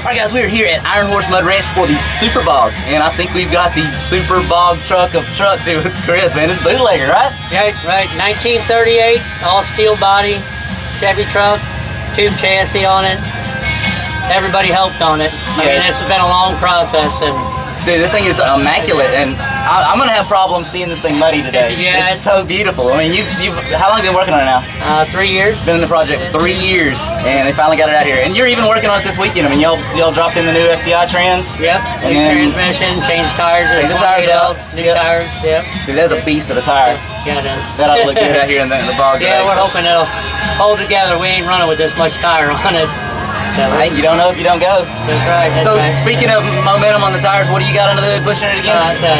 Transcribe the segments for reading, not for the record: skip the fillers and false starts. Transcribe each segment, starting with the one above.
Alright guys, we're here at Iron Horse Mud Ranch for the Super Bog, and I think we've got the Super Bog truck of trucks here with Chris, man. It's Bootlegger, right? Yeah, right. 1938, all steel body, Chevy truck, tube chassis on it. Everybody helped on it. I mean, this has been a long process. And dude, this thing is immaculate, and I'm gonna have problems seeing this thing muddy today. Yeah, it's so beautiful. I mean, how long have you been working on it now? 3 years. Been in the project for 3 years, and they finally got it out here. And you're even working on it this weekend. I mean, y'all dropped in the new FTI trans. Yep. New transmission, changed tires. Change the tires out. New tires. Yep. Dude, that's a beast of a tire. Yeah, it is. That ought to look good out here in the bog. Yeah, today, we're hoping it'll hold together. We ain't running with this much tire on it. Hey, you don't know if you don't go. That's right. So speaking of momentum on the tires, what do you got under the hood pushing it again? It's a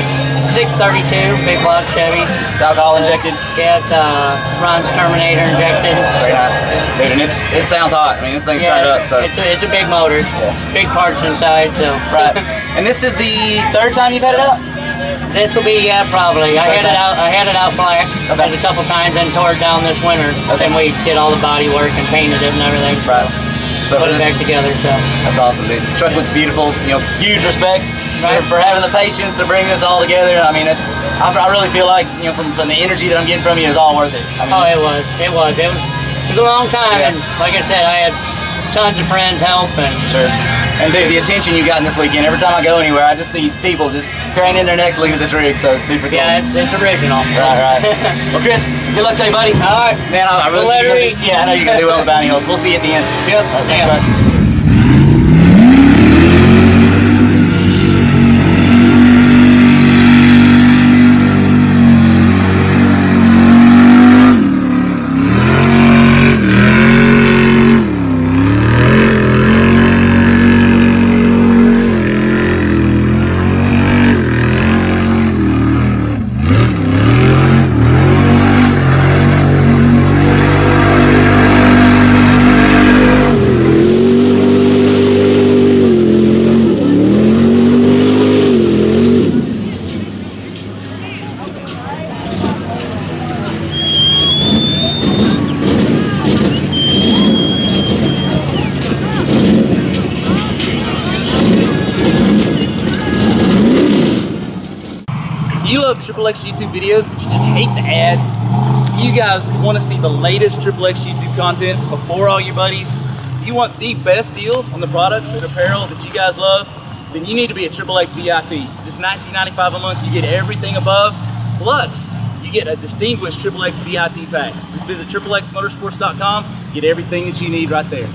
632 big block Chevy. It's alcohol injected. Yeah, it runs Terminator injected. Very nice, dude, and it sounds hot. I mean, this thing's turned up. So it's a big motor. Big parts inside. So right. And this is the third time you've had it out. This will be probably. I had it out black a couple times and tore it down this winter. Then we did all the body work and painted it and everything. So. Right. So put it back together, so. That's awesome, dude. The truck looks beautiful. You know, huge respect for having the patience to bring this all together. I mean, I really feel like, you know, from the energy that I'm getting from you, is all worth it. I mean, it was a long time, and like I said, I had tons of friends help and. Sure. And dude, the attention you've gotten this weekend, every time I go anywhere, I just see people just craning their necks looking at this rig, so it's super cool. Yeah, it's original. Right. Well, Chris, good luck to you, buddy. All right. Man, I really, I know you're going to do well in the bounty holes. We'll see you at the end. Yep. Thanks, bud. You love XXX YouTube videos, but you just hate the ads. You guys want to see the latest XXX YouTube content before all your buddies. Do you want the best deals on the products and apparel that you guys love? Then you need to be a XXX VIP. Just $19.95 a month, you get everything above. Plus, you get a distinguished XXX VIP pack. Just visit XXXmotorsports.com, get everything that you need right there.